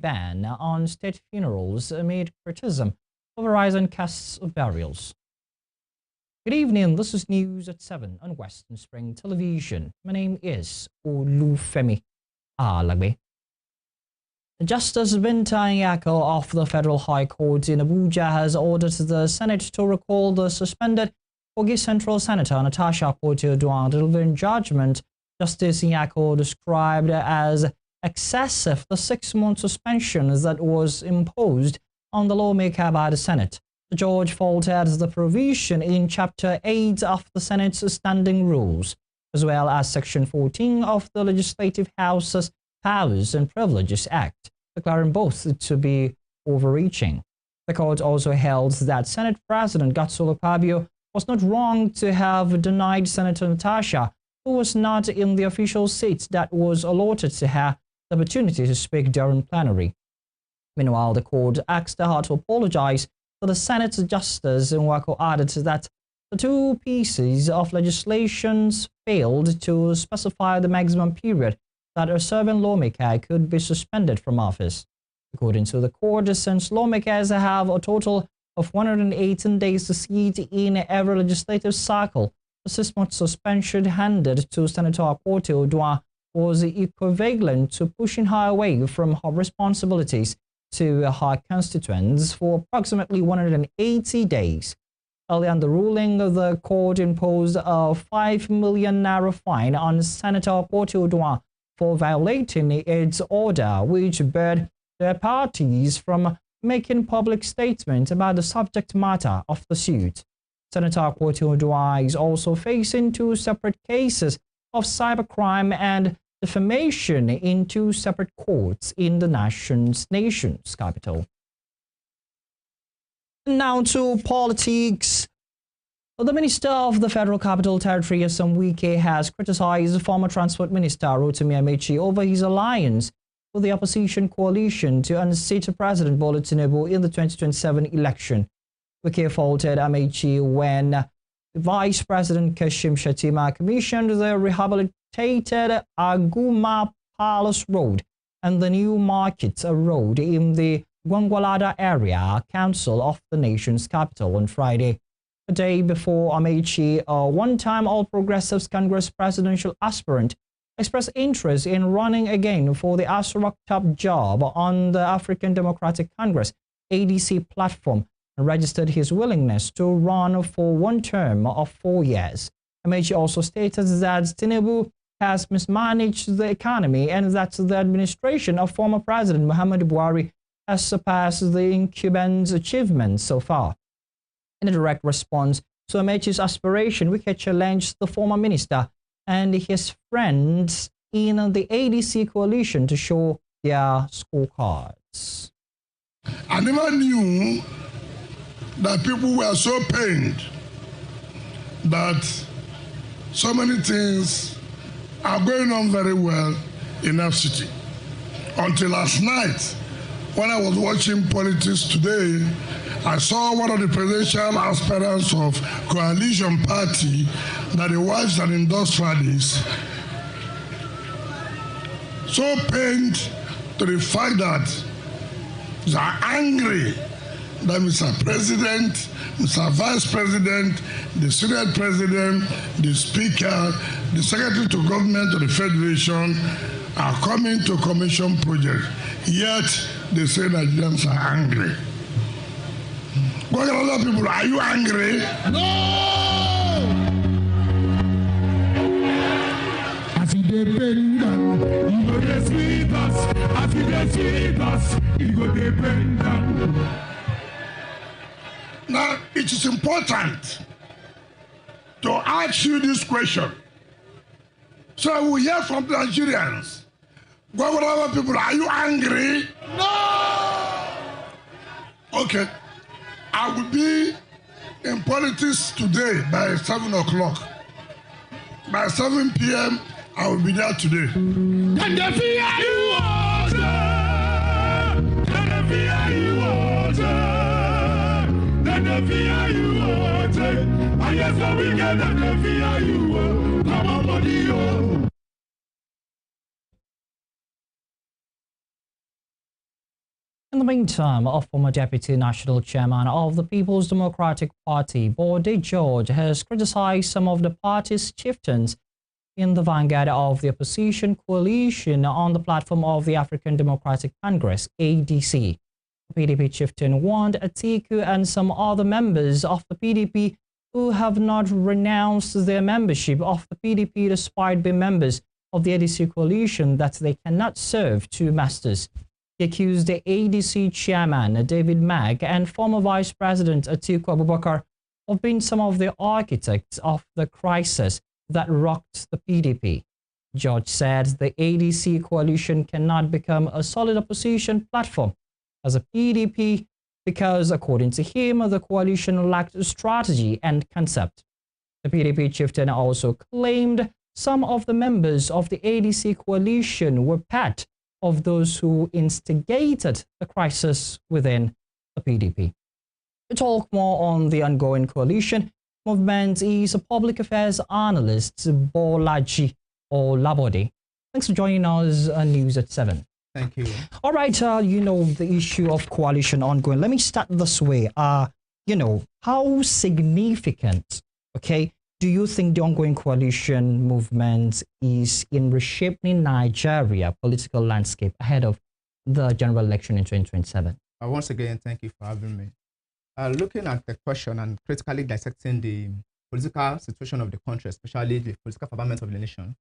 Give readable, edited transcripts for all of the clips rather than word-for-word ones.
ban on state funerals amid criticism of a rise in costs of burials. Good evening, this is News at 7 on Western Spring Television. My name is Olufemi Alagbe. Justice Binta Nyako of the Federal High Court in Abuja has ordered the Senate to recall the suspended Kogi Central Senator Natasha Akpoti-Oduah delivering judgment. Justice Nyako described as excessive the 6-month suspension that was imposed on the lawmaker by the Senate. The judge faulted the provision in Chapter 8 of the Senate's standing rules, as well as Section 14 of the Legislative House's Powers and Privileges Act, declaring both to be overreaching. The court also held that Senate President Godswill Akpabio was not wrong to have denied Senator Natasha, who was not in the official seat that was allotted to her, the opportunity to speak during plenary. Meanwhile, the court asked her to apologize to the Senate's Justice. Nwako added that the two pieces of legislation failed to specify the maximum period that a serving lawmaker could be suspended from office. According to the court, since lawmakers have a total of 118 days to sit in every legislative cycle, the 6-month suspension handed to Senator Akpoti-Oduah was equivalent to pushing her away from her responsibilities to her constituents for approximately 180 days. Earlier in the ruling, the court imposed a 5 million naira fine on Senator Akpoti-Oduah for violating its order, which barred the parties from making public statements about the subject matter of the suit. Senator Akpoti-Oduah is also facing 2 separate cases of cybercrime and defamation in 2 separate courts in the nation's capital. Now to politics. The Minister of the Federal Capital Territory, Nyesom Wike, has criticized former Transport Minister Rotimi Amechi over his alliance with the opposition coalition to unseat President Bola Tinubu in the 2027 election. Wike faulted Amechi when Vice President Kashim Shettima commissioned the rehabilitated Aguma Palace Road and the New Market Road in the Gwangwalada area council of the nation's capital on Friday. A day before Amechi, a one-time All Progressives Congress presidential aspirant, expressed interest in running again for the Asrock top job on the African Democratic Congress ADC platform and registered his willingness to run for one term of 4 years. Amechi also stated that Tinubu has mismanaged the economy and that the administration of former President Muhammadu Buhari has surpassed the incumbent's achievements so far. In a direct response to Amechi's aspiration, Wike challenged the former minister and his friends in the ADC coalition to show their scorecards. I never knew that people were so pained that so many things are going on very well in FCT. Until last night, when I was watching Politics Today, I saw one of the presidential aspirants of coalition party that the wives and industrialists so pained to the fact that they are angry that Mr. President, Mr. Vice President, the Senate President, the Speaker, the Secretary to Government of the Federation are coming to commission projects. Yet they say Nigerians are angry. What other people, are you angry? No! As you depend on, you go to sweet us. As you sweet us, you go to depend on. Now, it is important to ask you this question. So I will hear from the Nigerians. What other people, are you angry? No! Okay. I will be in Politics Today by 7 o'clock. By 7 p.m., I will be there today. In the meantime, a former deputy national chairman of the People's Democratic Party, Bode George, has criticized some of the party's chieftains in the vanguard of the opposition coalition on the platform of the African Democratic Congress, ADC. The PDP chieftain warned Atiku and some other members of the PDP who have not renounced their membership of the PDP despite being members of the ADC coalition that they cannot serve two masters. He accused the ADC chairman, David Mag, and former Vice President Atiku Abubakar of being some of the architects of the crisis that rocked the PDP. George said the ADC coalition cannot become a solid opposition platform as a PDP because, according to him, the coalition lacked strategy and concept. The PDP chieftain also claimed some of the members of the ADC coalition were part of those who instigated the crisis within the PDP. To talk more on the ongoing coalition movement is a public affairs analyst, Bolaji Olabode. Thanks for joining us on News at 7. Thank you. All right, the issue of coalition ongoing. Let me start this way. How significant, do you think the ongoing coalition movement is in reshaping Nigeria political landscape ahead of the general election in 2027? Once again, thank you for having me. Looking at the question and critically dissecting the political situation of the country, especially the political ferment of the nation,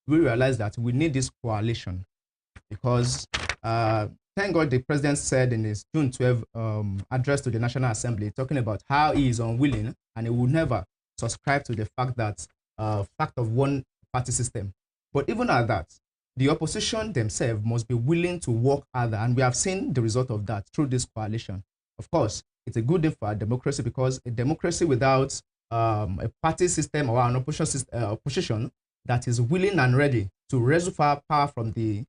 we realize that we need this coalition because thank God the president said in his June 12 address to the National Assembly, talking about how he is unwilling and he will never subscribe to the fact that fact of one party system. But even at that, the opposition themselves must be willing to work harder, and we have seen the result of that through this coalition. Of course, it's a good thing for our democracy because a democracy without a party system or an opposition that is willing and ready to wrestle for power from the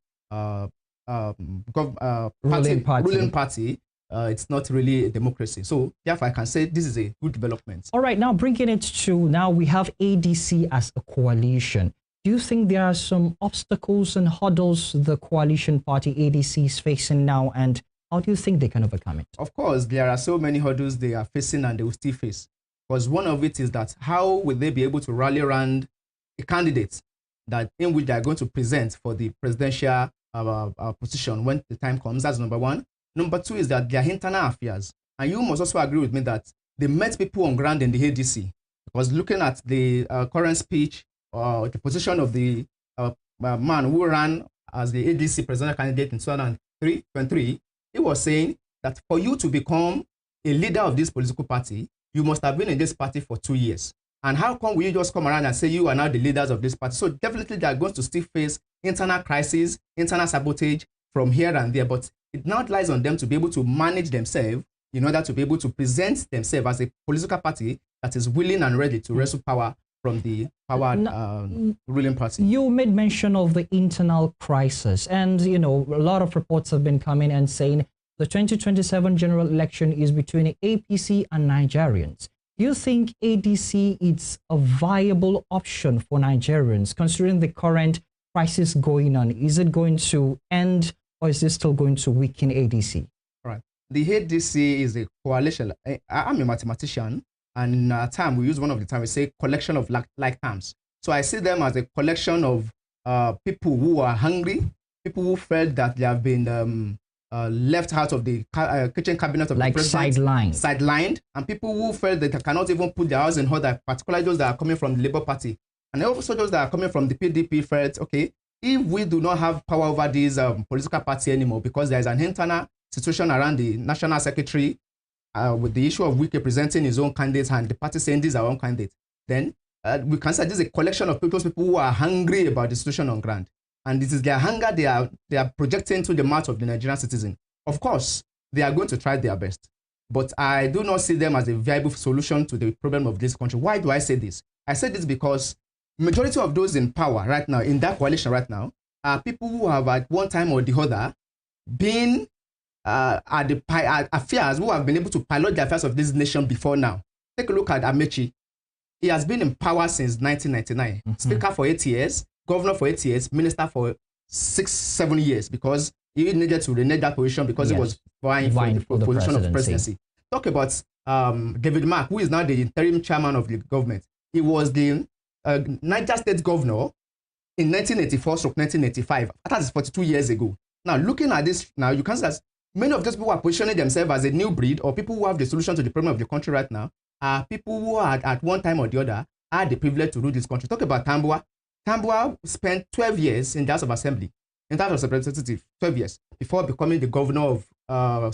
ruling party, it's not really a democracy. So therefore, I can say this is a good development. All right, now bringing it to now we have ADC as a coalition. Do you think there are some obstacles and hurdles the coalition party ADC is facing now, and how do you think they can overcome it? Of course, there are so many hurdles they are facing and they will still face. Because one of it is that how will they be able to rally around a candidate that in which they are going to present for the presidential position when the time comes? That's number one. Number two is that their internal affairs. And you must also agree with me that they met people on ground in the ADC. Because looking at the current speech, the position of the man who ran as the ADC presidential candidate in 2023, he was saying that for you to become a leader of this political party, you must have been in this party for 2 years. And how come will you just come around and say you are now the leaders of this party? So definitely they are going to still face internal crises, internal sabotage from here and there. But it now lies on them to be able to manage themselves in order to be able to present themselves as a political party that is willing and ready to wrestle power from the ruling party. You made mention of the internal crisis, and a lot of reports have been coming and saying the 2027 general election is between APC and Nigerians. Do you think ADC is a viable option for Nigerians, considering the current crisis going on? Is it going to end, or is it still going to weaken ADC? Right. The ADC is a coalition. I'm a mathematician, and in our time, we use one of the time, we say collection of like terms. So I see them as a collection of people who are hungry, people who felt that they have been left out of the kitchen cabinet of the president. Sidelined, and people who felt that they cannot even put their house in order, particularly those that are coming from the Labour Party. And also those that are coming from the PDP felt, okay, if we do not have power over this political party anymore, because there is an internal situation around the national secretary with the issue of Wike presenting his own candidates and the party saying these are our own candidates, then we can say this is a collection of those people who are hungry about the situation on ground. And this is their hunger they are projecting to the mouth of the Nigerian citizen. Of course, they are going to try their best. But I do not see them as a viable solution to the problem of this country. Why do I say this? I say this because majority of those in power right now, in that coalition right now, are people who have at one time or the other been at the affairs, who have been able to pilot the affairs of this nation before now. Take a look at Amechi. He has been in power since 1999. Speaker for 8 years, governor for 8 years, minister for 6-7 years, because he needed to renege that position because he was vying for the position of presidency. Talk about David Mark, who is now the interim chairman of the government. He was the Niger State governor in 1984-1985. That is 42 years ago. Now, looking at this, now you can see that many of those people who are positioning themselves as a new breed or people who have the solution to the problem of the country right now are people who had, at one time or the other, had the privilege to rule this country. Talk about Tambuwal. Tambuwal spent 12 years in the House of Assembly, in the House of Representatives, 12 years, before becoming the governor of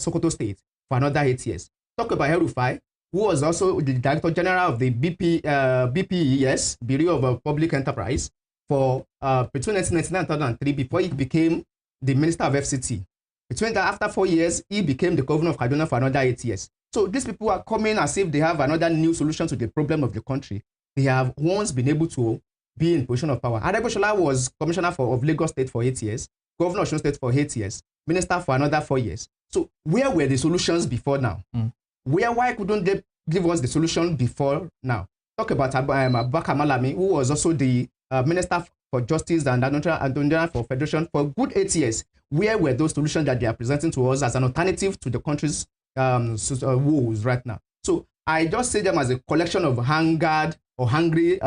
Sokoto State for another 8 years. Talk about El-Rufai, who was also the Director General of the BPES, Bureau of Public Enterprise, for between 1999 and 2003, before he became the Minister of FCT. Between that, after 4 years, he became the governor of Kaduna for another 8 years. So these people are coming as if they have another new solution to the problem of the country. They have once been able to be in position of power. Adegboshola was commissioner of Lagos State for 8 years, governor of Osun State for 8 years, minister for another 4 years. So where were the solutions before now? Why couldn't they give us the solution before now? Talk about Abubakar Malami, who was also the minister for justice and Adonja for federation for good 8 years. Where were those solutions that they are presenting to us as an alternative to the country's woes right now? So I just see them as a collection of hungered or hungry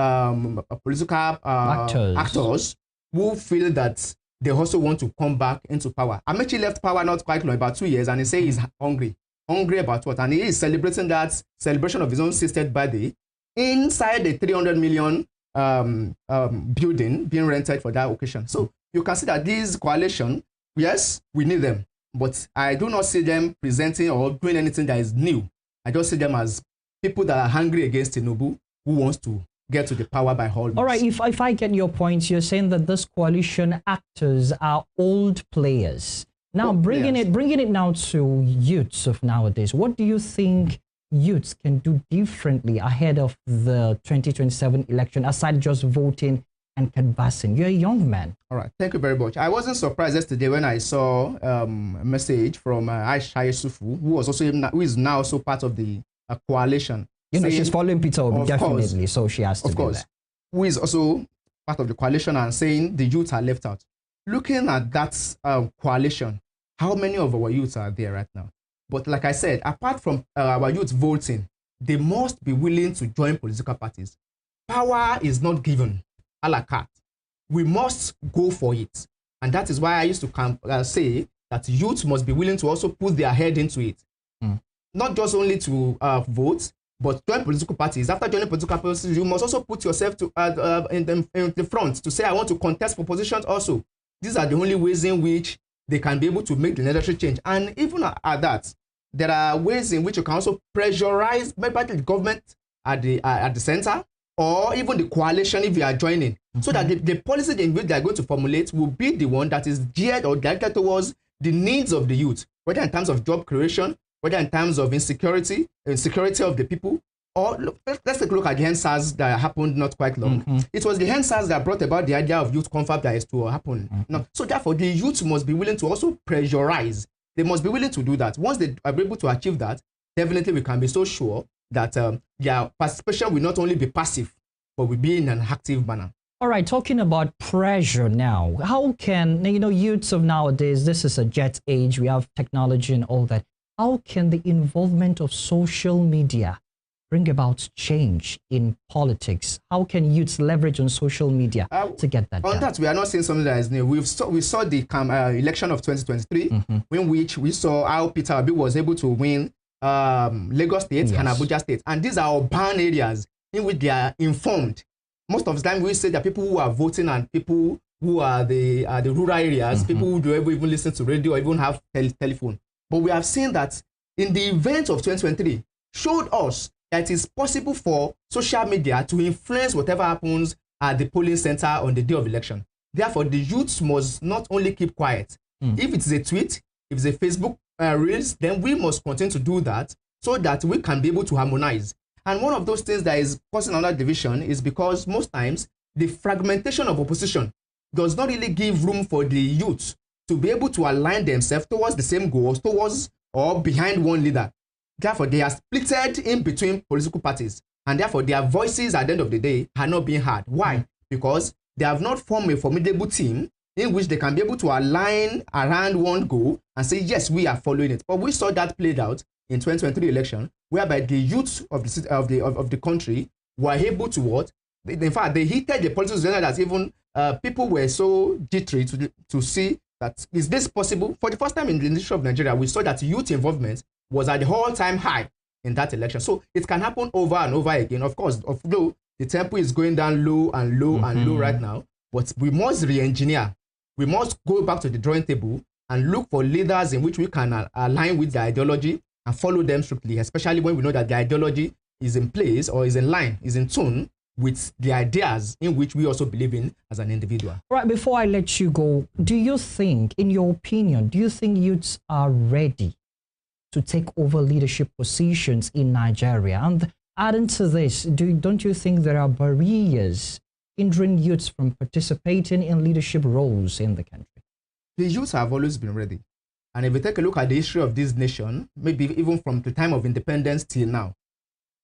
political actors who feel that they also want to come back into power. Amechi left power not quite long, about 2 years, and he says he's hungry. Hungry about what? And he is celebrating that celebration of his own 60th birthday inside the 300 million building being rented for that occasion. So you can see that this coalition, yes, we need them, but I do not see them presenting or doing anything that is new. I just see them as people that are hungry against Tinubu, who wants to get to the power by all means. All right, if I get your point, you're saying that this coalition actors are old players. Now, bringing it now to youths of nowadays, what do you think youths can do differently ahead of the 2027 election, aside just voting and canvassing? You're a young man. All right, thank you very much. I wasn't surprised yesterday when I saw a message from Aisha Yusufu, who is now also part of the coalition. You know, she's following Peter Obi, definitely, so she has to do that. Who is also part of the coalition and saying the youth are left out. Looking at that coalition, how many of our youths are there right now? But like I said, apart from our youth voting, they must be willing to join political parties. Power is not given a la carte. We must go for it. And that is why I used to say that youth must be willing to also put their head into it. Not just only to vote, but join political parties. After joining political parties, you must also put yourself in the front to say, I want to contest for positions also. These are the only ways in which they can be able to make the necessary change. And even at that, there are ways in which you can also pressurize maybe the government at the center, or even the coalition if you are joining, so that the policy in which they are going to formulate will be the one that is geared or directed towards the needs of the youth, whether in terms of job creation, whether in terms of insecurity of the people. Or let's take a look at the NSAS that happened not quite long. It was the NSAS that brought about the idea of youth confab that is to happen. Now, so therefore, the youth must be willing to also pressurize. They must be willing to do that. Once they are able to achieve that, definitely we can be so sure that their participation will not only be passive, but will be in an active manner. All right, talking about pressure now, how can, youths of nowadays, this is a jet age, we have technology and all that. How can the involvement of social media bring about change in politics? How can youths leverage on social media to get that done? On that, we are not saying something that is new. We saw the election of 2023, in which we saw how Peter Obi was able to win Lagos State and Abuja State. And these are urban areas in which they are informed. Most of the time, we say that people who are voting and people who are the rural areas, people who do ever even listen to radio or even have telephone. But we have seen that in the event of 2023, showed us that it is possible for social media to influence whatever happens at the polling center on the day of election. Therefore, the youths must not only keep quiet. If it's a tweet, if it's a Facebook reels, then we must continue to do that so that we can be able to harmonize. And one of those things that is causing another division is because most times the fragmentation of opposition does not really give room for the youth to be able to align themselves towards the same goals, towards or behind one leader. Therefore, they are splitted in between political parties, and therefore their voices at the end of the day are not being heard. Why? Because they have not formed a formidable team in which they can be able to align around one goal and say, yes, we are following it. But we saw that played out in 2023 election, whereby the youth of the country were able to what? In fact, they heated the politics that even people were so jittery to see that is this possible. For the first time in the history of Nigeria, we saw that youth involvement was at the all-time high in that election. So it can happen over and over again. Of course, although the tempo is going down low and low and low right now, but we must re-engineer. We must go back to the drawing table and look for leaders in which we can align with the ideology and follow them strictly, especially when we know that the ideology is in place or is in line, is in tune with the ideas in which we also believe in as an individual. Right, before I let you go, do you think, in your opinion, do you think youths are ready to take over leadership positions in Nigeria? And adding to this, don't you think there are barriers hindering youths from participating in leadership roles in the country? The youths have always been ready. And if we take a look at the history of this nation, maybe even from the time of independence till now,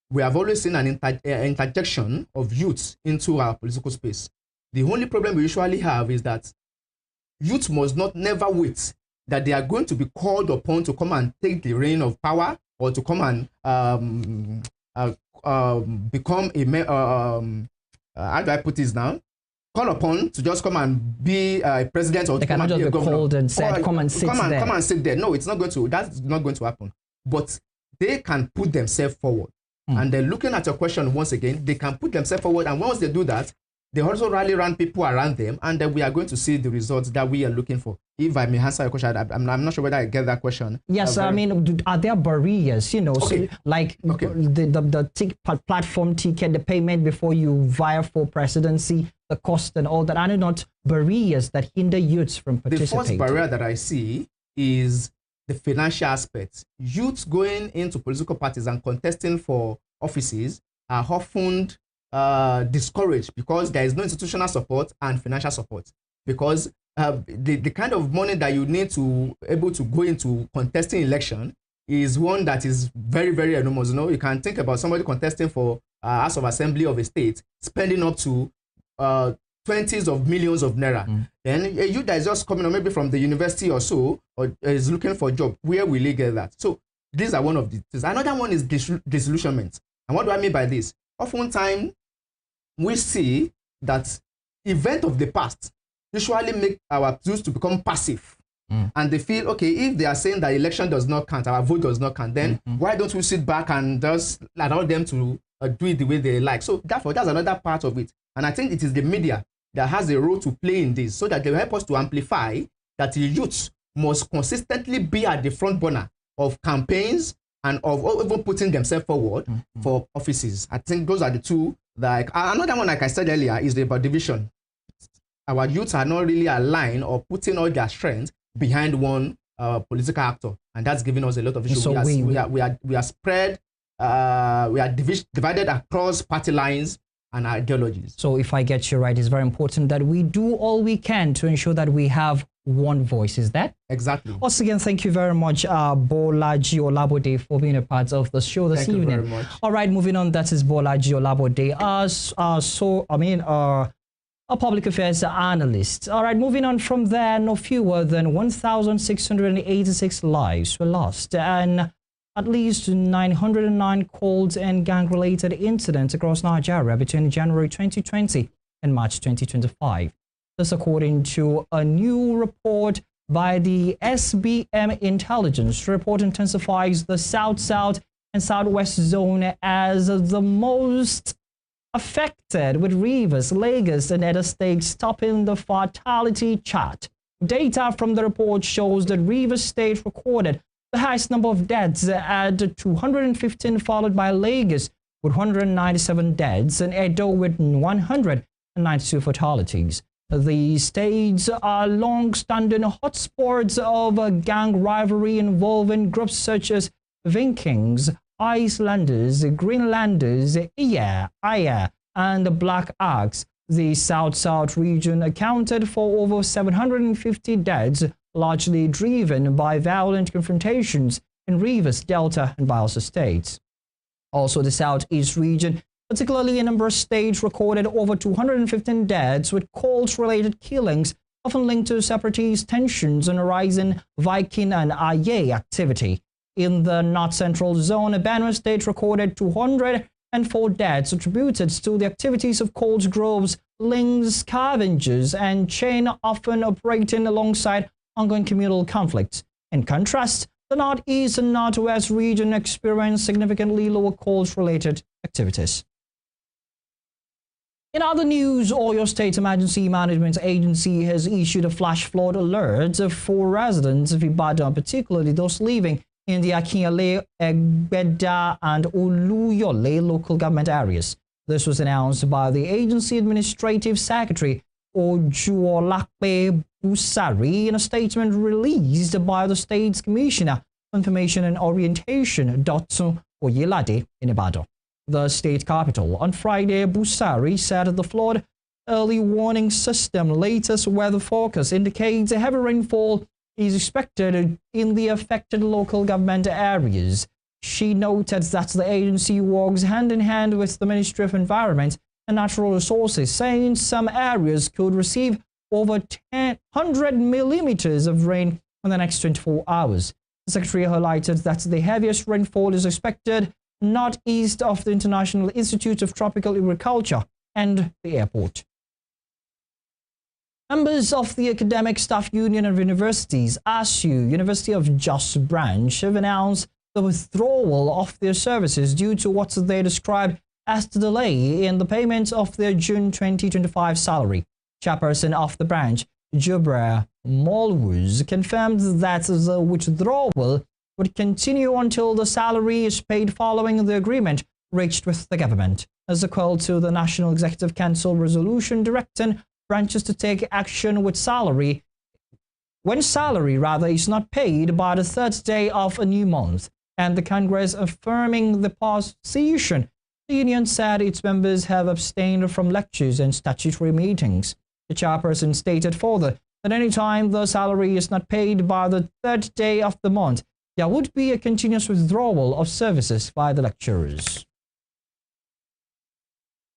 we have always seen an interjection of youths into our political space. The only problem we usually have is that youth must never wait that they are going to be called upon to come and take the reign of power or to come and become how do I put this now? Call upon to just come and be a president or they to come cannot and just be be a governor. called and said, come and sit there. Come and sit there. No, it's not going to. That's not going to happen. But they can put themselves forward. And then looking at your question once again, they can put themselves forward. And once they do that, they also rally around people around them. And then we are going to see the results that we are looking for. If I may answer your question, I'm not sure whether I get that question. Yes, I mean, are there barriers, Okay. so like the platform ticket, the payment before you vie for presidency, the cost and all that? Are there not barriers that hinder youths from participating? The first barrier that I see is the financial aspect. Youths going into political parties and contesting for offices are often discouraged because there is no institutional support and financial support. Because the kind of money that you need to able to go into contesting election is one that is very, very enormous. You can think about somebody contesting for House of Assembly of a state, spending up to 20s of millions of naira. Then a youth that is just coming, or maybe from the university or so, or is looking for a job, where will he get that? So these are one of the things. Another one is disillusionment. And what do I mean by this? Oftentimes, we see that events of the past usually make our youth to become passive. And they feel, okay, if they are saying that election does not count, our vote does not count, then why don't we sit back and just allow them to do it the way they like? So therefore, that's another part of it. And I think it is the media that has a role to play in this, so that they will help us to amplify that the youth must consistently be at the front burner of campaigns and of even putting themselves forward for offices. I think those are the two. Another one, like I said earlier, is about division. Our youths are not really aligned or putting all their strength behind one political actor, and that's giving us a lot of issues. So we are spread, we are divided across party lines and ideologies. So if I get you right, it's very important that we do all we can to ensure that we have one voice. Is that? Exactly. Once again, thank you very much, Bolaji Olabode, for being a part of the show this evening. Thank you very much. All right, moving on, that is Bolaji Olabode. A public affairs analyst. All right, moving on from there, no fewer than 1,686 lives were lost and at least 909 cold and gang-related incidents across Nigeria between January 2020 and March 2025. This according to a new report by the SBM Intelligence. The report intensifies the South-South and Southwest zone as the most affected, with Rivers, Lagos, and other states topping the fatality chart. Data from the report shows that Rivers State recorded the highest number of deaths at 215, followed by Lagos with 197 deaths and Edo with 192 fatalities. The states are long-standing hotspots of gang rivalry involving groups such as Vikings, Icelanders, Greenlanders, Aya, and the Black Axe. The South-South region accounted for over 750 deaths, largely driven by violent confrontations in Rivers, Delta, and Bayelsa states. Also, the Southeast region, particularly a number of states, recorded over 215 deaths, with cult-related killings often linked to separatist tensions and rising Viking and Aye activity. In the north-central zone, Benue State recorded 204 deaths attributed to the activities of Cold Grove's linked scavengers and chain, often operating alongside ongoing communal conflicts. In contrast, the northeast and northwest region experienced significantly lower cold-related activities. In other news, Oyo State Emergency Management Agency has issued a flash flood alert for residents of Ibadan, particularly those living in the Akinyele, Egbeda, and Oluyole local government areas. This was announced by the agency administrative secretary, Ojuolape Busari, in a statement released by the state's Commissioner for Information and Orientation, Dotun Oyelade, in Ibadan, the state capital. On Friday, Busari said the flood early warning system latest weather forecast indicates a heavy rainfall is expected in the affected local government areas. She noted that the agency works hand in hand with the Ministry of Environment and Natural Resources, saying some areas could receive over 100 millimeters of rain in the next 24 hours. The secretary highlighted that the heaviest rainfall is expected northeast of the International Institute of Tropical Agriculture and the airport. Members of the Academic Staff Union of Universities, ASU, University of Jos Branch, have announced the withdrawal of their services due to what they described as the delay in the payment of their June 2025 salary. Chairperson of the branch, Jubra Molwuz, confirmed that the withdrawal would continue until the salary is paid following the agreement reached with the government. As a call to the National Executive Council resolution directing branches to take action with salary when salary is not paid by the third day of a new month, and the Congress affirming the position. The union said its members have abstained from lectures and statutory meetings. The chairperson stated further that any time the salary is not paid by the third day of the month, there would be a continuous withdrawal of services by the lecturers.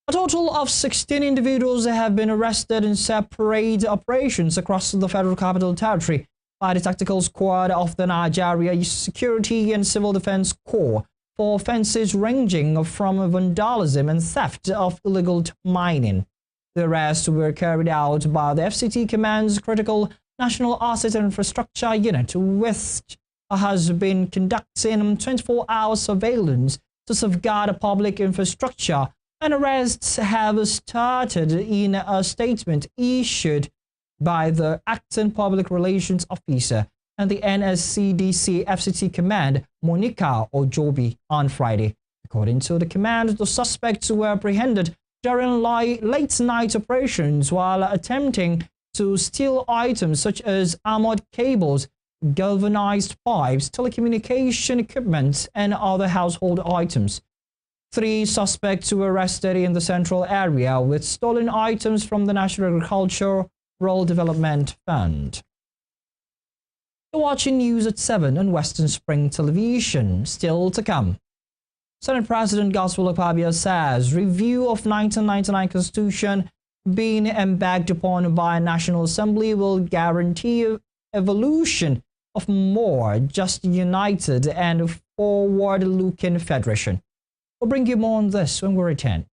A total of 16 individuals have been arrested in separate operations across the Federal Capital Territory by the Tactical Squad of the Nigeria Security and Civil Defense Corps for offenses ranging from vandalism and theft of illegal mining. The arrests were carried out by the FCT Command's Critical National Asset Infrastructure Unit, which has been conducting 24-hour surveillance to safeguard public infrastructure, and arrests have started in a statement issued by the acting public relations officer and the NSCDC FCT Command, Monica Ojobi, on Friday. According to the command, the suspects were apprehended during late-night operations while attempting to steal items such as armored cables, galvanized pipes, telecommunication equipment, and other household items. 3 suspects were arrested in the central area with stolen items from the National Agricultural Development Fund. You're watching News at 7 on Western Spring Television. Still to come. Senate President Godswill Akpabio says review of 1999 Constitution being embarked upon by National Assembly will guarantee evolution of more just, united, and forward-looking federation. We'll bring you more on this when we return.